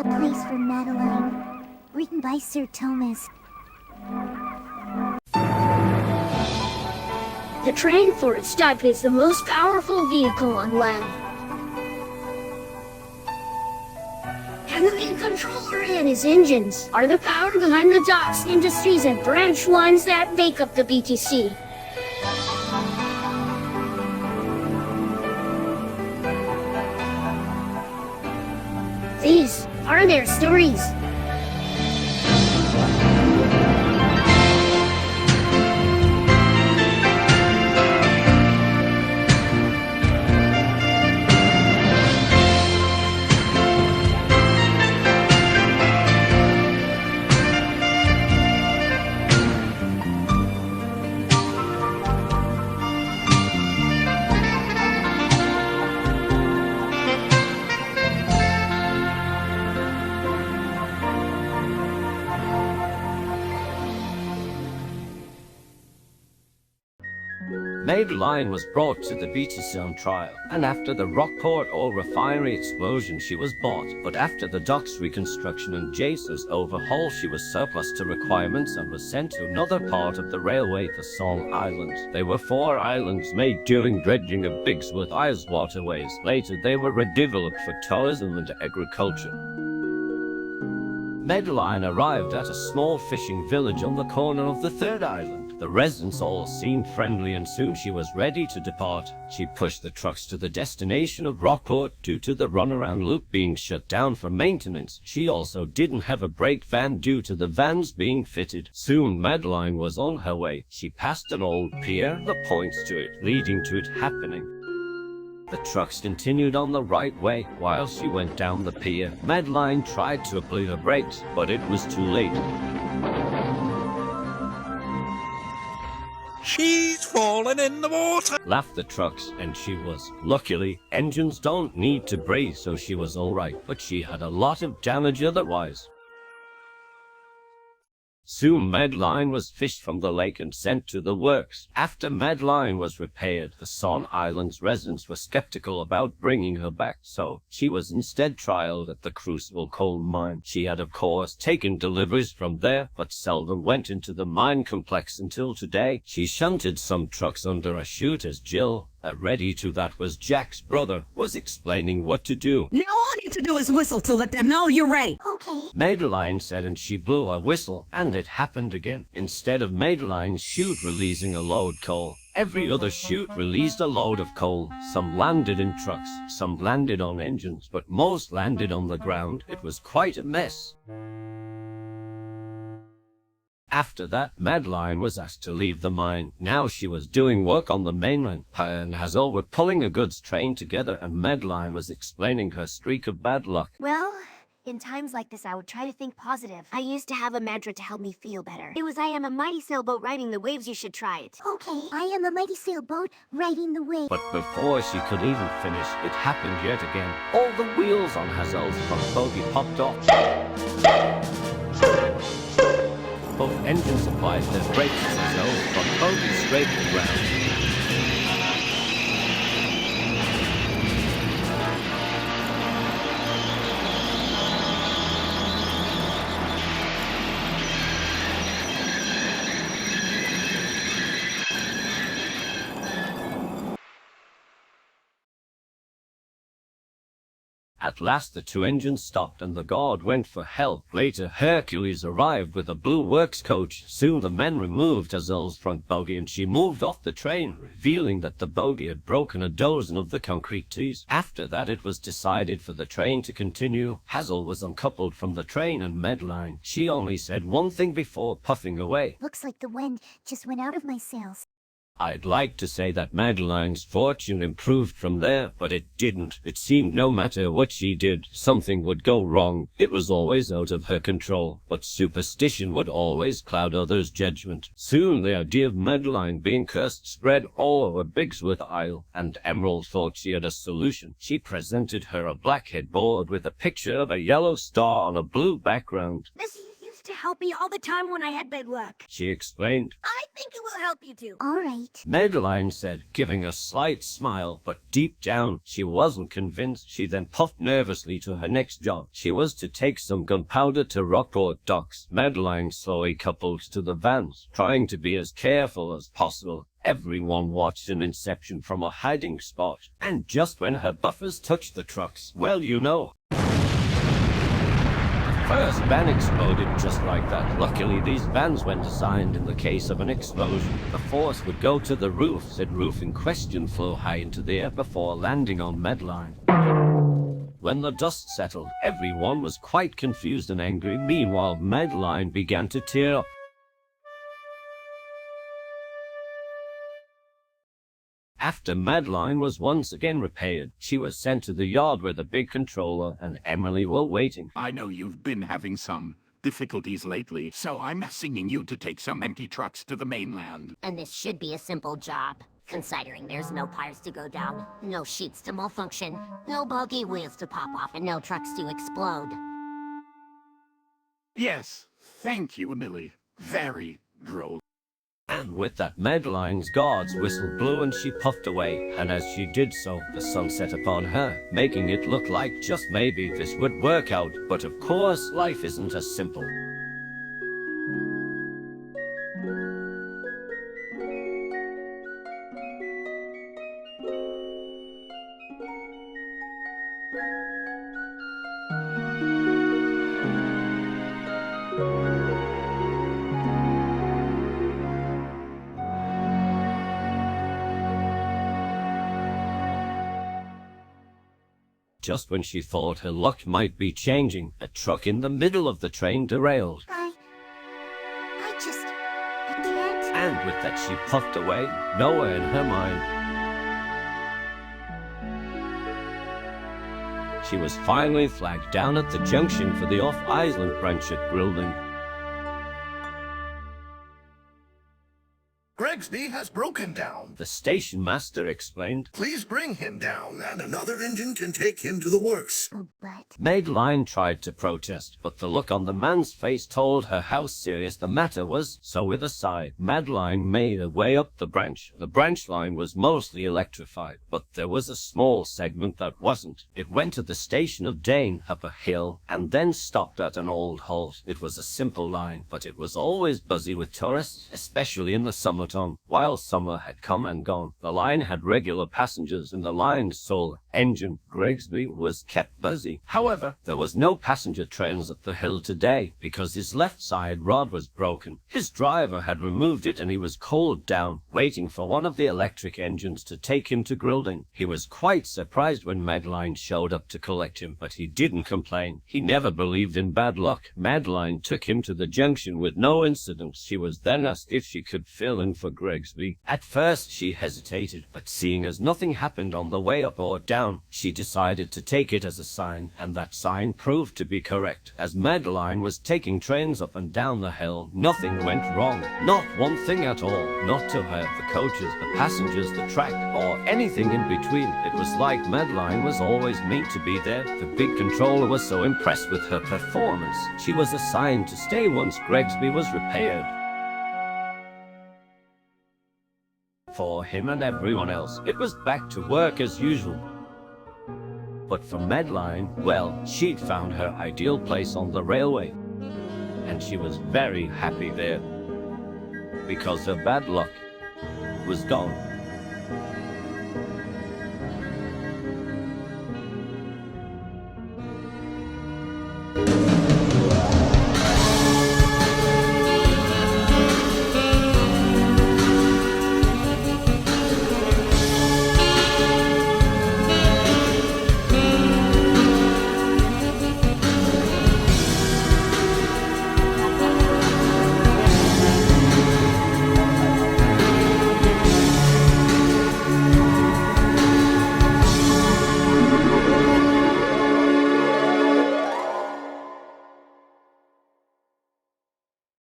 A Place for Madeline, written by Sir Thomas. The train for its type is the most powerful vehicle on land. And the main controller and its engines are the power behind the docks, industries, and branch lines that make up the BTC. These are their stories. Madeline was brought to the BTC on trial, and after the Rockport oil refinery explosion she was bought, but after the docks reconstruction and Jason's overhaul she was surplus to requirements and was sent to another part of the railway for Song Islands. They were 4 islands made during dredging of Bigsworth Isles waterways. Later they were redeveloped for tourism and agriculture. Madeline arrived at a small fishing village on the corner of the 3rd island. The residents all seemed friendly and soon she was ready to depart. She pushed the trucks to the destination of Rockport due to the runaround loop being shut down for maintenance. She also didn't have a brake van due to the vans being fitted. Soon Madeline was on her way. She passed an old pier, the points to it, leading to it happening. The trucks continued on the right way while she went down the pier. Madeline tried to apply her brakes, but it was too late. She's fallen in the water! Laughed the trucks, and she was. Luckily, engines don't need to breathe, so she was alright, but she had a lot of damage otherwise. Soon Madeline was fished from the lake and sent to the works. After Madeline was repaired, the Son Islands residents were skeptical about bringing her back, so she was instead trialed at the Crucible coal mine. She had of course taken deliveries from there, but seldom went into the mine complex until today. She shunted some trucks under a chute as Jill, ready to that was Jack's brother, was explaining what to do. Now all you need to do is whistle to let them know you're ready. Okay. Madeline said, and she blew a whistle, and it happened again. Instead of Madeline's chute releasing a load coal, every other chute released a load of coal. Some landed in trucks, some landed on engines, but most landed on the ground. It was quite a mess. After that, Madeline was asked to leave the mine. Now she was doing work on the mainland. Her and Hazel were pulling a goods train together, and Madeline was explaining her streak of bad luck. Well, in times like this, I would try to think positive. I used to have a mantra to help me feel better. It was, I am a mighty sailboat riding the waves, you should try it. Okay, I am a mighty sailboat riding the wave. But before she could even finish, it happened yet again. All the wheels on Hazel's front bogie popped off. Both engines applied their brakes as Hazel's front bogie straight to the ground. At last the 2 engines stopped and the guard went for help. Later Hercules arrived with a blue works coach. Soon the men removed Hazel's front bogie and she moved off the train, revealing that the bogie had broken a dozen of the concrete tees. After that it was decided for the train to continue. Hazel was uncoupled from the train and Madeline. She only said one thing before puffing away. Looks like the wind just went out of my sails. I'd like to say that Madeline's fortune improved from there, but it didn't. It seemed no matter what she did, something would go wrong. It was always out of her control, but superstition would always cloud others' judgment. Soon the idea of Madeline being cursed spread all over Bigsworth Isle, and Emerald thought she had a solution. She presented her a black headboard with a picture of a yellow star on a blue background. This used to help me all the time when I had bad luck. she explained. I think it will help you too. All right. Madeline said, giving a slight smile, but deep down she wasn't convinced. She then puffed nervously to her next job. She was to take some gunpowder to Rockport docks. Madeline slowly coupled to the vans, trying to be as careful as possible. Everyone watched an inception from a hiding spot, and just when her buffers touched the trucks, well, you know. The first van exploded just like that. Luckily, these vans were designed in the case of an explosion. The force would go to the roof, said roof in question flew high into the air before landing on Madeline. When the dust settled, everyone was quite confused and angry. Meanwhile, Madeline began to tear up. After Madeline was once again repaired, she was sent to the yard where the big controller and Emily were waiting. I know you've been having some difficulties lately, so I'm asking you to take some empty trucks to the mainland. And this should be a simple job, considering there's no piles to go down, no sheets to malfunction, no buggy wheels to pop off, and no trucks to explode. Yes, thank you, Millie. Very droll. And with that, Madeline's guard's whistle blew and she puffed away, and as she did so, the sun set upon her, making it look like just maybe this would work out. But of course, life isn't as simple. Just when she thought her luck might be changing, a truck in the middle of the train derailed. I can't. And with that she puffed away, nowhere in her mind. She was finally flagged down at the junction for the off-island branch at Grilling. Gregsby has broken down. The station master explained. Please bring him down, and another engine can take him to the works. But Madeline tried to protest, but the look on the man's face told her how serious the matter was. So with a sigh, Madeline made her way up the branch. The branch line was mostly electrified, but there was a small segment that wasn't. It went to the station of Dane up a hill, and then stopped at an old halt. It was a simple line, but it was always busy with tourists, especially in the summertime. While summer had come and gone, the line had regular passengers and the line's sole engine, Gregsby, was kept busy. However, there was no passenger trains up the hill today because his left side rod was broken. His driver had removed it and he was coiled down, waiting for one of the electric engines to take him to Grilling. He was quite surprised when Madeline showed up to collect him, but he didn't complain. He never believed in bad luck. Madeline took him to the junction with no incident. She was then asked if she could fill in for Gregsby. At first she hesitated, but seeing as nothing happened on the way up or down, she decided to take it as a sign, and that sign proved to be correct. As Madeline was taking trains up and down the hill, nothing went wrong. Not one thing at all. Not to her, the coaches, the passengers, the track, or anything in between. It was like Madeline was always meant to be there. The big controller was so impressed with her performance. She was assigned to stay once Gregsby was repaired. For him and everyone else, it was back to work as usual. But for Madeline, well, she'd found her ideal place on the railway. And she was very happy there. Because her bad luck was gone.